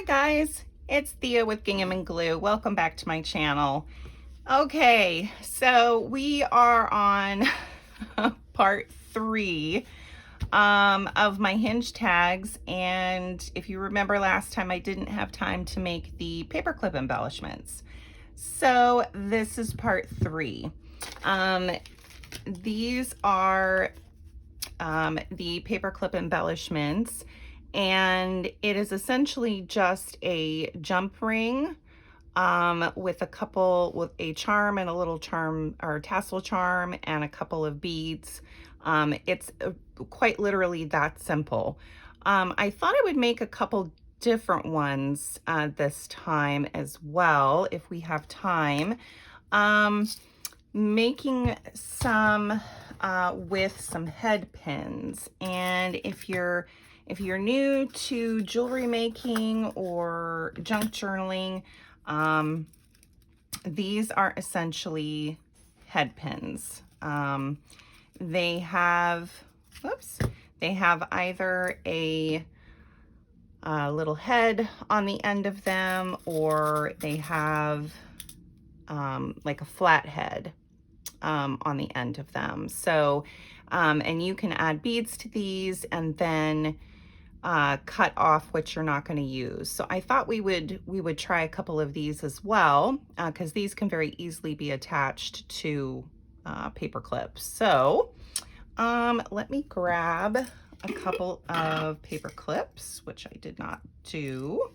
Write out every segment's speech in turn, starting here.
Hi guys, it's Thea with Gingham and Glue. Welcome back to my channel. Okay, so we are on part 3 of my hinge tags, and if you remember last time I didn't have time to make the paperclip embellishments. So this is part 3. These are the paperclip embellishments, and it is essentially just a jump ring with a charm and a little charm or tassel charm and a couple of beads. It's quite literally that simple. I thought I would make a couple different ones this time as well if we have time. Making some with some head pins, and if you're new to jewelry making or junk journaling, these are essentially head pins. They have either a little head on the end of them, or they have like a flat head on the end of them. So, and you can add beads to these and then cut off what you're not going to use. So I thought we would try a couple of these as well, because these can very easily be attached to paper clips. So let me grab a couple of paper clips, which I did not do.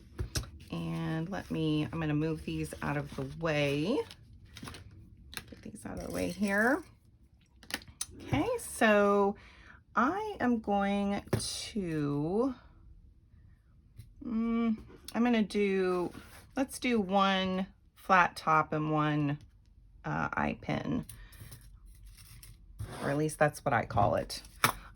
And I'm going to move these out of the way. Get these out of the way here. Okay, so I am going to, let's do one flat top and one eye pin, or at least that's what I call it.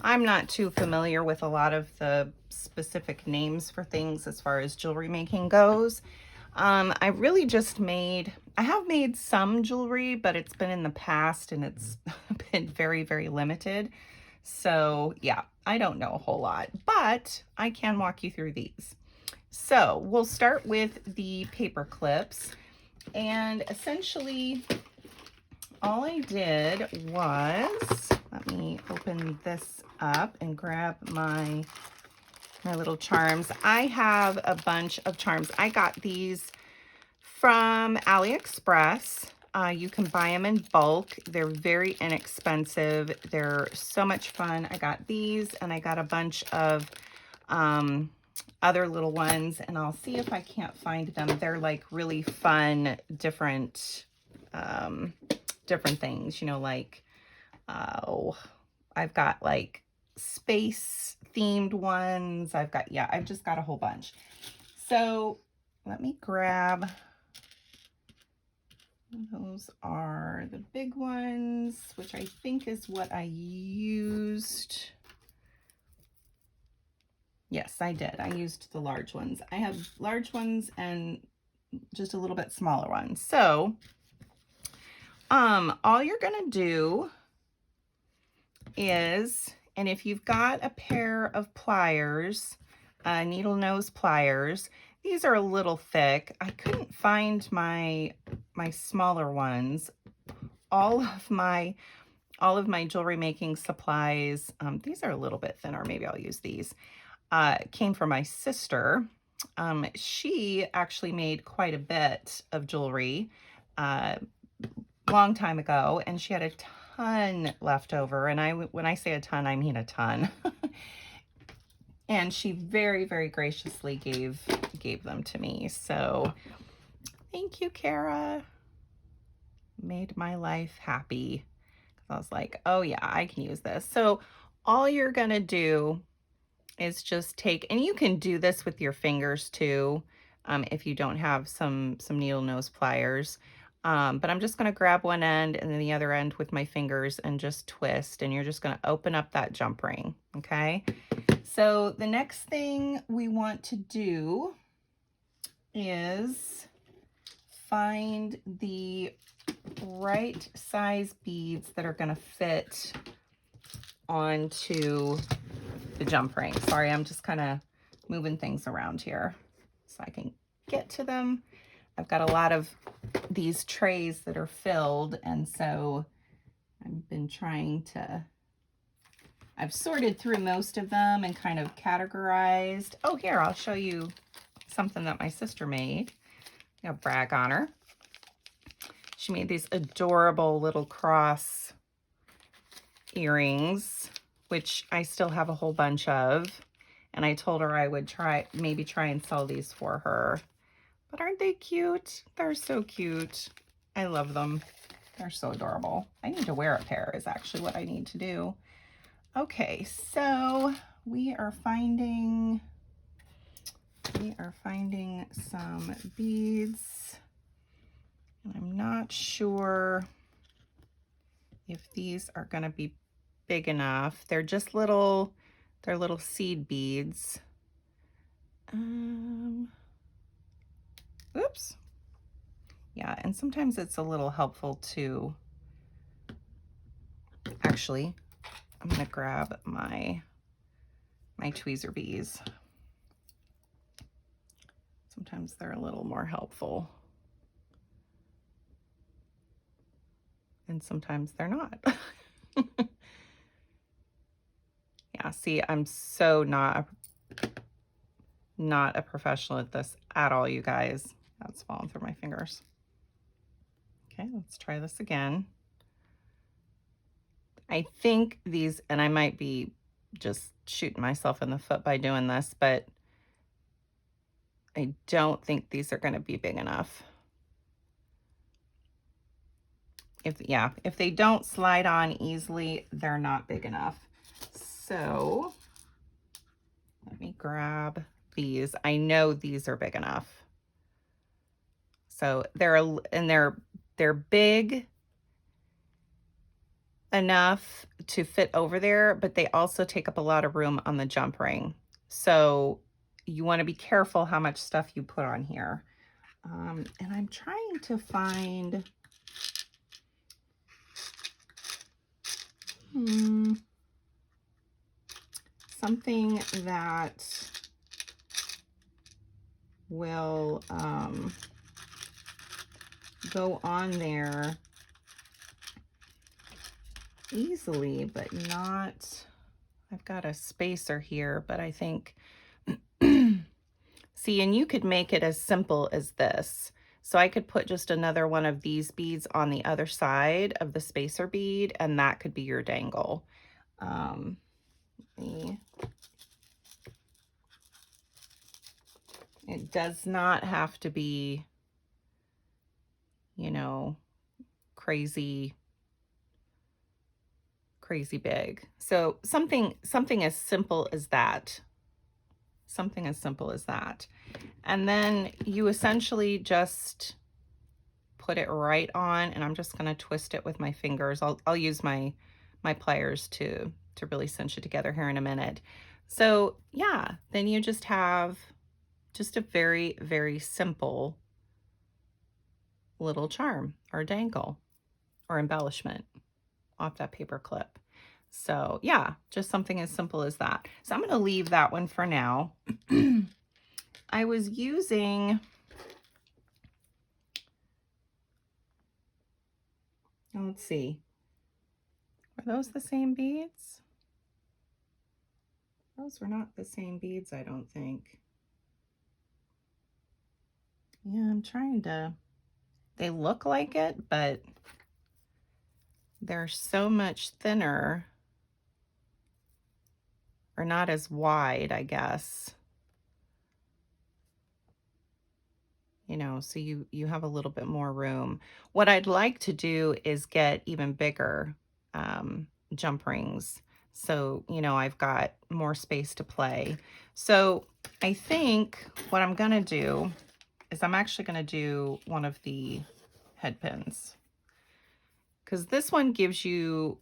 I'm not too familiar with a lot of the specific names for things as far as jewelry making goes. I really just I have made some jewelry, but it's been in the past and it's been very, very limited. So yeah, I don't know a whole lot, but I can walk you through these. So we'll start with the paper clips, and essentially all I did was, let me open this up and grab my little charms. I have a bunch of charms. I got these from AliExpress. You can buy them in bulk. They're very inexpensive. They're so much fun. I got these, and I got a bunch of other little ones, and I'll see if I can't find them. They're like really fun, different things, you know, like, I've got like space themed ones. I've just got a whole bunch. So let me grab, those are the big ones, which I think is what I used. Yes, I did. I used the large ones. I have large ones and just a little bit smaller ones. So all you're gonna do is, and if you've got a pair of pliers, needle nose pliers, these are a little thick. I couldn't find my smaller ones. All of my jewelry making supplies, these are a little bit thinner. Maybe I'll use these. Came from my sister. She actually made quite a bit of jewelry long time ago, and she had a ton left over. And when I say a ton, I mean a ton. And she very, very graciously gave them to me. So thank you, Kara. Made my life happy. I was like, oh yeah, I can use this. So all you're gonna do is just take, and you can do this with your fingers too, if you don't have some needle nose pliers. But I'm just gonna grab one end and then the other end with my fingers and just twist, and you're just gonna open up that jump ring, okay? So the next thing we want to do is find the right size beads that are gonna fit onto the jump ring. Sorry, I'm just kind of moving things around here. so I can get to them. I've got a lot of these trays that are filled, and so I've been trying to, I've sorted through most of them and kind of categorized. Oh, here, I'll show you something that my sister made. I'll brag on her. She made these adorable little cross earrings, which I still have a whole bunch of. And I told her I would maybe try and sell these for her. But aren't they cute? They're so cute. I love them. They're so adorable. I need to wear a pair is actually what I need to do. Okay, so we are finding some beads. And I'm not sure if these are going to be big enough. They're just little, they're little seed beads. Oops. Yeah, and sometimes it's a little helpful to, actually, I'm going to grab my tweezer beads. Sometimes they're a little more helpful. And sometimes they're not. Yeah, see, I'm so not a professional at this at all, you guys. That's falling through my fingers. Okay, let's try this again. I think these, and I might be just shooting myself in the foot by doing this, but I don't think these are going to be big enough. If they don't slide on easily, they're not big enough. So let me grab these. I know these are big enough. So they're big enough to fit over there, but they also take up a lot of room on the jump ring. So you want to be careful how much stuff you put on here. And I'm trying to find something that will go on there easily, but not, I've got a spacer here, but I think, see, and you could make it as simple as this. So I could put just another one of these beads on the other side of the spacer bead, and that could be your dangle. It does not have to be, you know, crazy big. So something as simple as that. Something as simple as that. And then you essentially just put it right on, and I'm just going to twist it with my fingers. I'll use my pliers to really cinch it together here in a minute. So yeah, then you just have just a very, very simple little charm or dangle or embellishment off that paper clip. So yeah, just something as simple as that. So I'm going to leave that one for now. I was using, let's see, are those the same beads? Those were not the same beads, I don't think. Yeah, I'm trying to, they look like it, but they're so much thinner, or not as wide, I guess. You know, so you have a little bit more room. What I'd like to do is get even bigger jump rings. So, you know, I've got more space to play. So I think what I'm going to do is I'm actually going to do one of the head pins, because this one gives you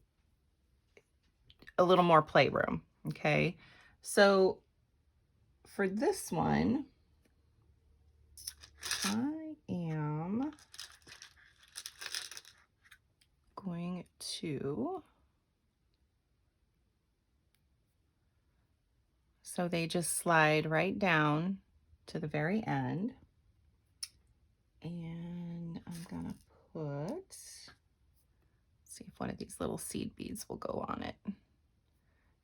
a little more playroom. Okay. So for this one, I am going to, so they just slide right down to the very end. And I'm gonna put, see if one of these little seed beads will go on it.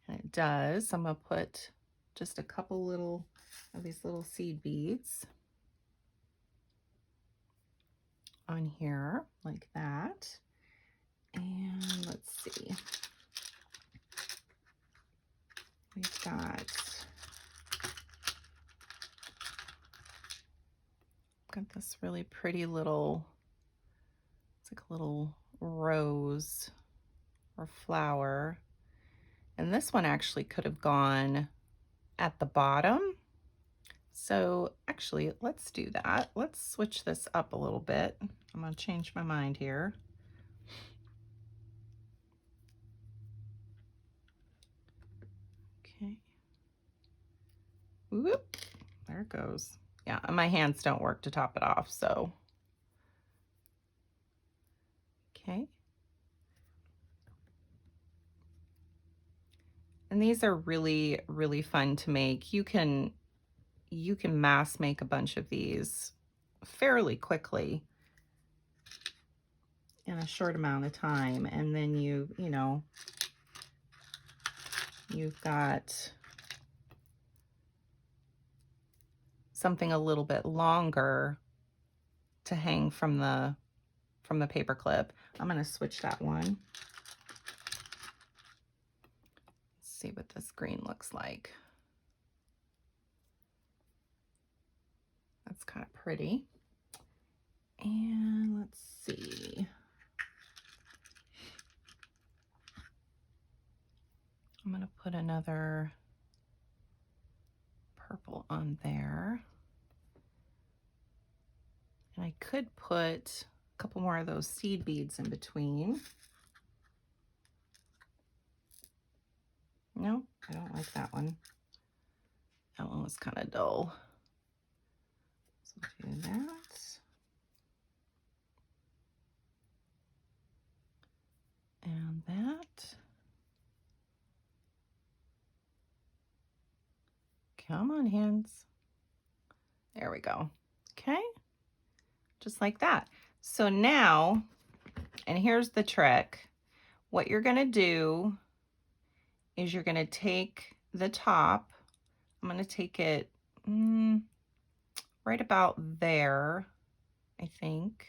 And it does. I'm gonna put just a couple little of these little seed beads on here like that. And let's see. We've got this really pretty little, it's like a little rose or flower. And this one actually could have gone at the bottom. So actually, let's do that. Let's switch this up a little bit. I'm going to change my mind here. Okay. Whoop, there it goes. Yeah, and my hands don't work to top it off, so. Okay. And these are really, really fun to make. You can mass make a bunch of these fairly quickly in a short amount of time. And then you've got something a little bit longer to hang from the paper clip. I'm going to switch that one. Let's see what this green looks like. That's kind of pretty. And let's see. I'm going to put another purple on there. And I could put a couple more of those seed beads in between. No, I don't like that one. That one was kind of dull. So do that. And that. Come on, hands. There we go. Okay. Just like that. So now, and here's the trick. What you're going to do is you're going to take the top. I'm going to take it right about there, I think.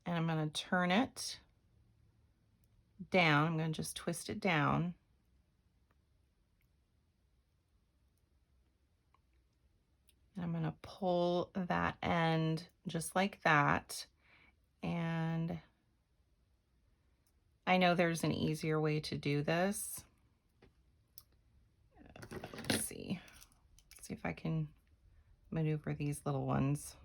And I'm going to turn it down. I'm going to just twist it down. And I'm going to pull that end just like that. And I know there's an easier way to do this. Let's see. See if I can maneuver these little ones.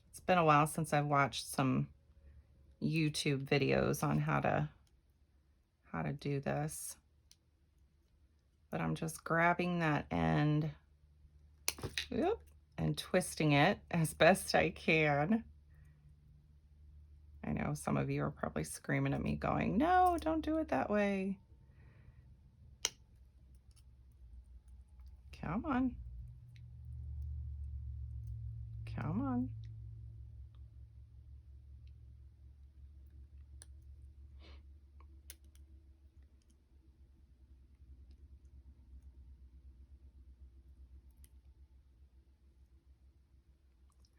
It's been a while since I've watched some YouTube videos on how to do this. But I'm just grabbing that end, whoop, and twisting it as best I can. I know some of you are probably screaming at me going, no, don't do it that way. Come on. Come on.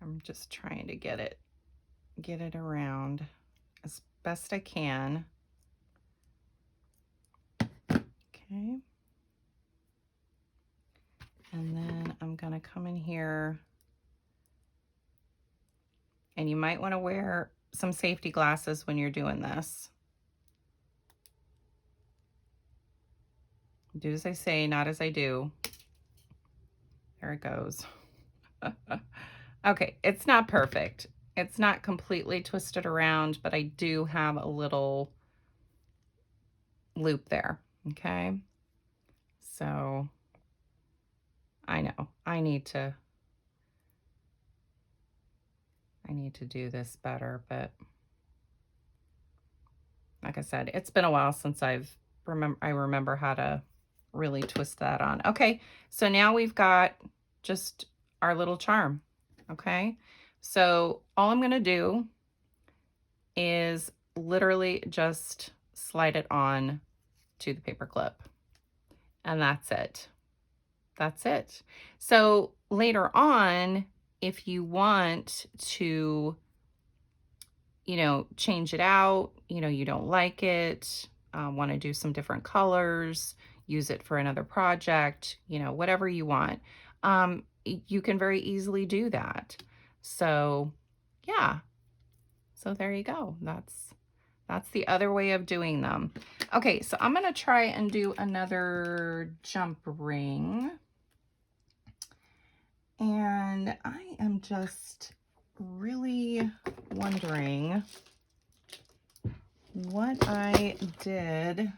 I'm just trying to get it around as best I can. Okay. And then I'm going to come in here, and you might want to wear some safety glasses when you're doing this. Do as I say, not as I do. There it goes. Okay, it's not perfect. It's not completely twisted around, but I do have a little loop there, okay? So I know I need to do this better, but like I said, it's been a while since I remember how to really twist that on. Okay, so now we've got just our little charm. Okay, so all I'm going to do is literally just slide it on to the paper clip, and that's it. That's it. So later on, if you want to, change it out, you don't like it, want to do some different colors, use it for another project, whatever you want, you can very easily do that. So yeah, so there you go. That's the other way of doing them. Okay, so I'm going to try and do another jump ring. And I am just really wondering what I did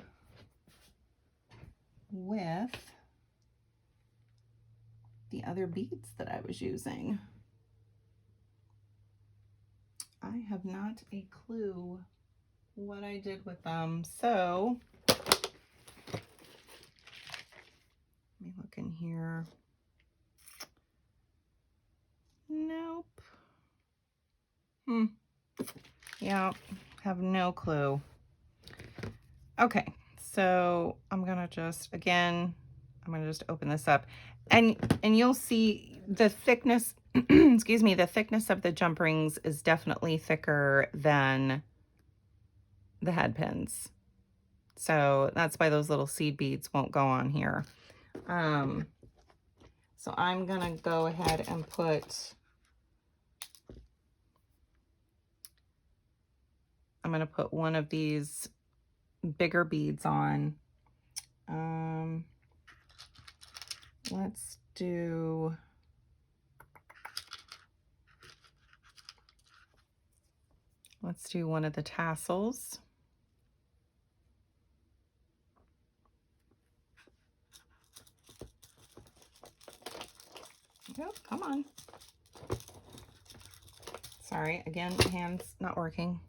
with the other beads that I was using. I have not a clue what I did with them. So let me look in here. Nope. Yeah, have no clue. Okay, so I'm gonna just, again, I'm gonna just open this up, and you'll see the thickness, excuse me, the thickness of the jump rings is definitely thicker than the head pins. So that's why those little seed beads won't go on here. So I'm gonna go ahead and I'm gonna put one of these bigger beads on. Let's do one of the tassels. Oh, come on. Sorry, again, hands not working.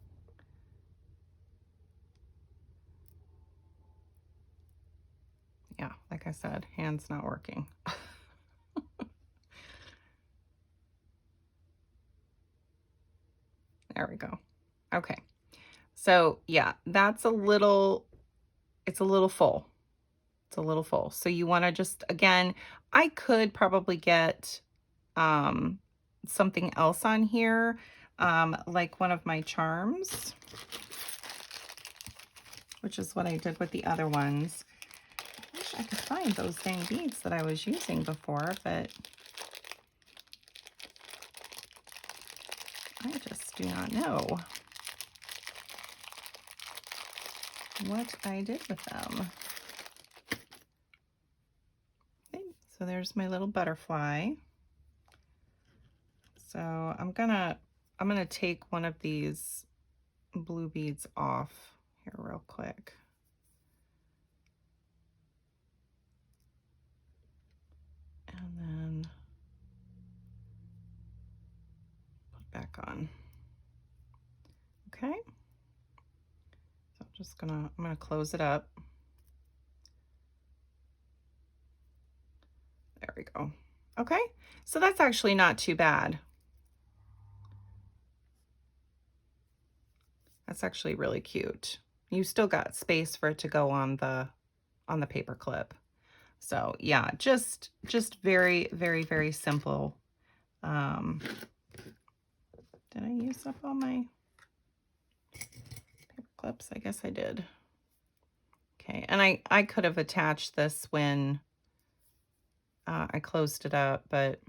Yeah, like I said, hands not working. There we go. Okay. So yeah, it's a little full. It's a little full. So you want to just, again, I could probably get something else on here, like one of my charms, which is what I did with the other ones. I wish I could find those dang beads that I was using before, but I just do not know what I did with them. Okay, so there's my little butterfly. So I'm gonna take one of these blue beads off here real quick. And then put back on. Okay. So I'm gonna close it up. There we go. Okay. So that's actually not too bad. That's actually really cute. You still got space for it to go on the paper clip. So yeah, just very, very, very simple. Did I use up all my paper clips? I guess I did. Okay, and I could have attached this when I closed it up, but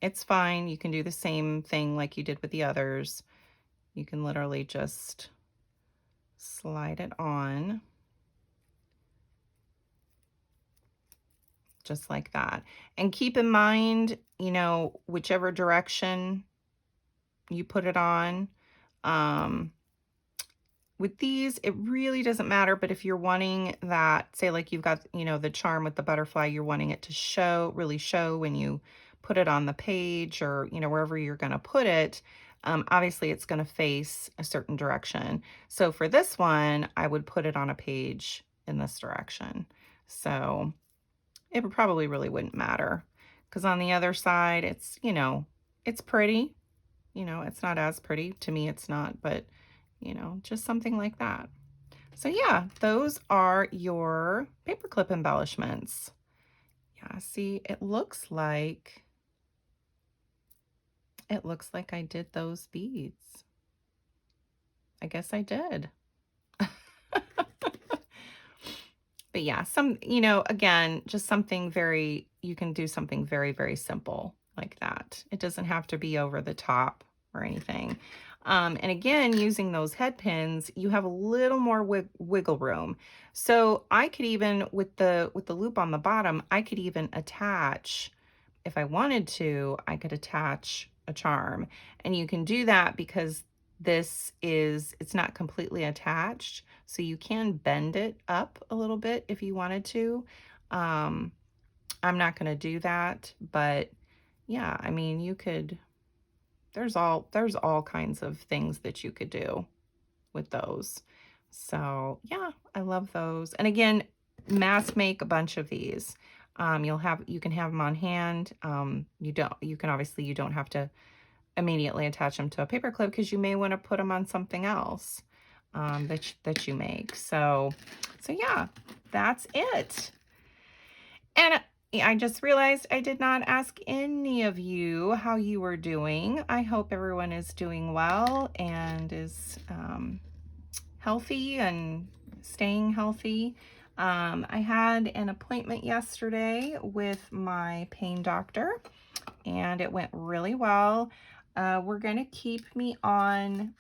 it's fine. You can do the same thing like you did with the others. You can literally just slide it on. Just like that. And keep in mind, whichever direction you put it on, with these, it really doesn't matter, but if you're wanting that, say like you've got, the charm with the butterfly, you're wanting it to really show when you put it on the page or, wherever you're going to put it, obviously it's going to face a certain direction. So for this one, I would put it on a page in this direction. So it probably really wouldn't matter, because on the other side, it's, you know, it's pretty. You know, it's not as pretty. To me, it's not, but, you know, just something like that. So yeah, those are your paperclip embellishments. Yeah, see, it looks like I did those beads. I guess I did. But yeah, you know, again, just something very, you can do something very, very simple like that. It doesn't have to be over the top or anything. And again, using those head pins, you have a little more wiggle room. So I could even, with the loop on the bottom, I could even attach, if I wanted to, I could attach a charm. And you can do that because it's not completely attached, so you can bend it up a little bit if you wanted to. I'm not going to do that, but yeah, I mean, you could, there's all kinds of things that you could do with those. So yeah, I love those. And again, mass make a bunch of these. You can have them on hand. You don't have to immediately attach them to a paper clip, because you may want to put them on something else that you make. So yeah, that's it. And I just realized I did not ask any of you how you were doing. I hope everyone is doing well and is healthy and staying healthy. I had an appointment yesterday with my pain doctor, and it went really well. We're going to keep me on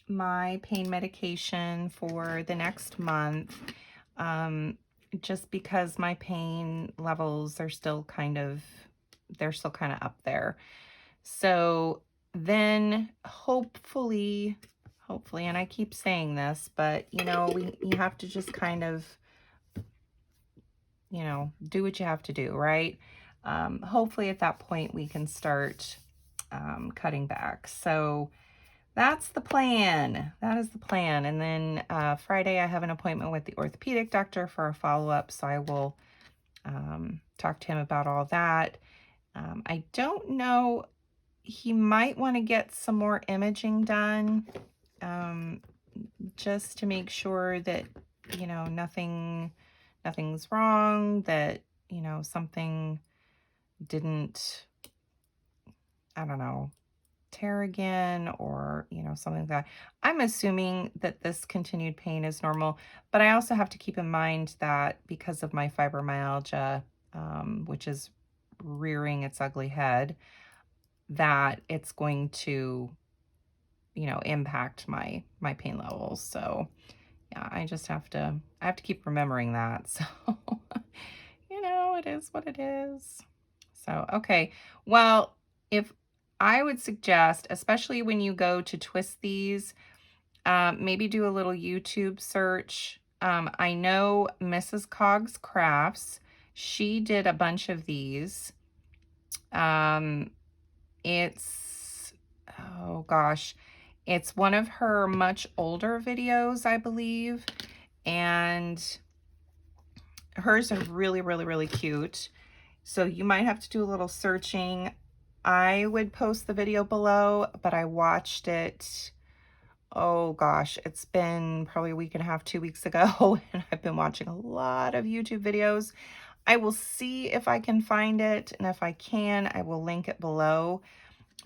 my pain medication for the next month, just because my pain levels are still they're still kind of up there. So then hopefully, and I keep saying this, but you know, you have to just kind of, you know, do what you have to do, right? Hopefully at that point we can start cutting back. So that's the plan. That is the plan. And then Friday I have an appointment with the orthopedic doctor for a follow-up, so I will talk to him about all that. I don't know, he might want to get some more imaging done, just to make sure that, you know, nothing's wrong, that, you know, something didn't, I don't know, tear again, or, you know, something like that. I'm assuming that this continued pain is normal, but I also have to keep in mind that because of my fibromyalgia, which is rearing its ugly head, that it's going to, you know, impact my pain levels. So yeah, I have to keep remembering that. So, you know, it is what it is. So, okay. Well, if I would suggest, especially when you go to twist these, maybe do a little YouTube search. I know Mrs. Cogs Crafts, she did a bunch of these. It's, oh gosh, it's one of her much older videos, I believe. And hers are really, really, really cute. So you might have to do a little searching. I would post the video below, but I watched it, oh gosh, it's been probably a week and a half, 2 weeks ago, and I've been watching a lot of YouTube videos. I will see if I can find it, and if I can, I will link it below.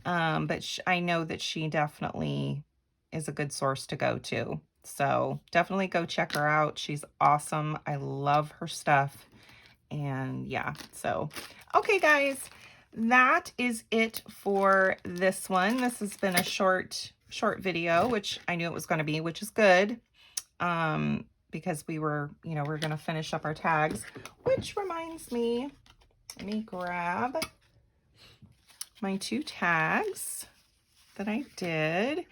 But I know that she definitely is a good source to go to. So definitely go check her out. She's awesome. I love her stuff. And yeah, so, okay, guys, that is it for this one. This has been a short video, which I knew it was going to be, which is good. Because we're going to finish up our tags, which reminds me, let me grab my 2 tags that I did.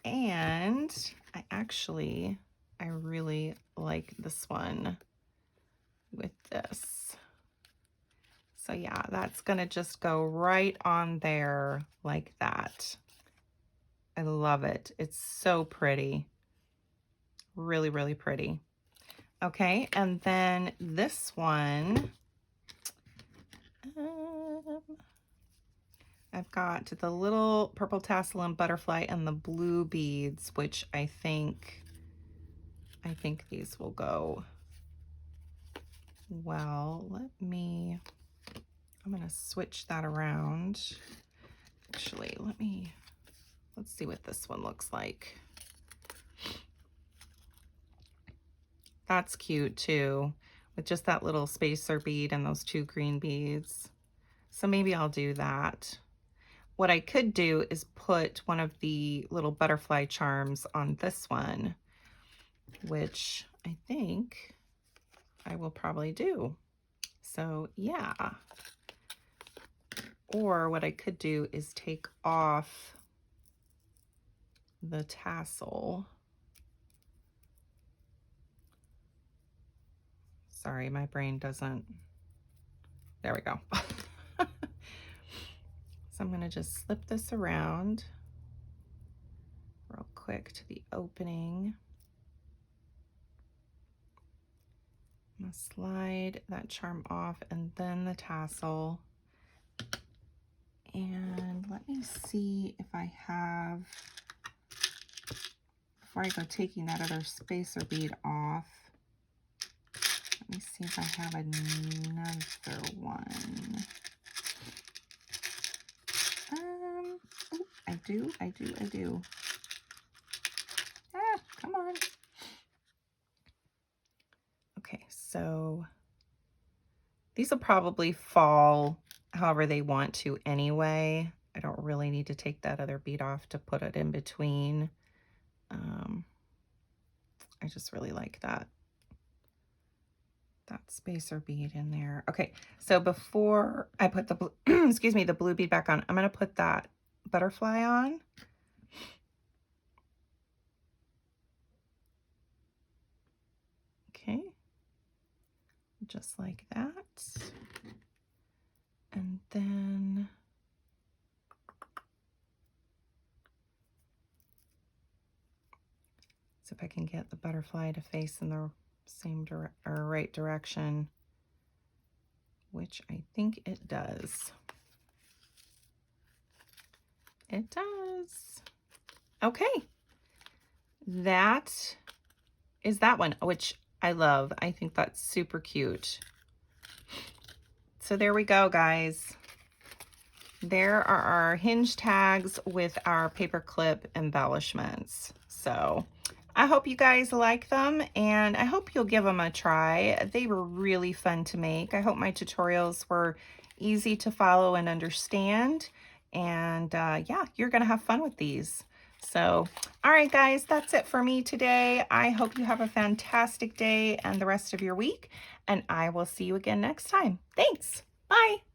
And I really like this one with this. So yeah, that's gonna just go right on there like that. I love it. It's so pretty. Really, really pretty. Okay, and then this one, I've got the little purple tassel and butterfly and the blue beads, which I think these will go well. I'm going to switch that around. Actually, let's see what this one looks like. That's cute too, with just that little spacer bead and those 2 green beads. So maybe I'll do that. What I could do is put one of the little butterfly charms on this one, which I think I will probably do. So yeah. Or what I could do is take off the tassel. Sorry, my brain doesn't. There we go. So I'm going to just slip this around real quick to the opening. I'm going to slide that charm off and then the tassel. And let me see if I have, before I go taking that other spacer bead off, let me see if I have another one. Oh, I do. Ah, come on. Okay, so these will probably fall however they want to anyway. I don't really need to take that other bead off to put it in between. I just really like that spacer bead in there. Okay, so before I put the excuse me, the blue bead back on, I'm going to put that butterfly on. Okay, just like that. And then see if I can get the butterfly to face in the same right direction, which I think it does. It does. Okay, that is that one, which I love. I think that's super cute. So there we go, guys. There are our hinge tags with our paperclip embellishments. So I hope you guys like them, and I hope you'll give them a try. They were really fun to make. I hope my tutorials were easy to follow and understand. And yeah, you're going to have fun with these. So, all right, guys, that's it for me today. I hope you have a fantastic day and the rest of your week, and I will see you again next time. Thanks. Bye.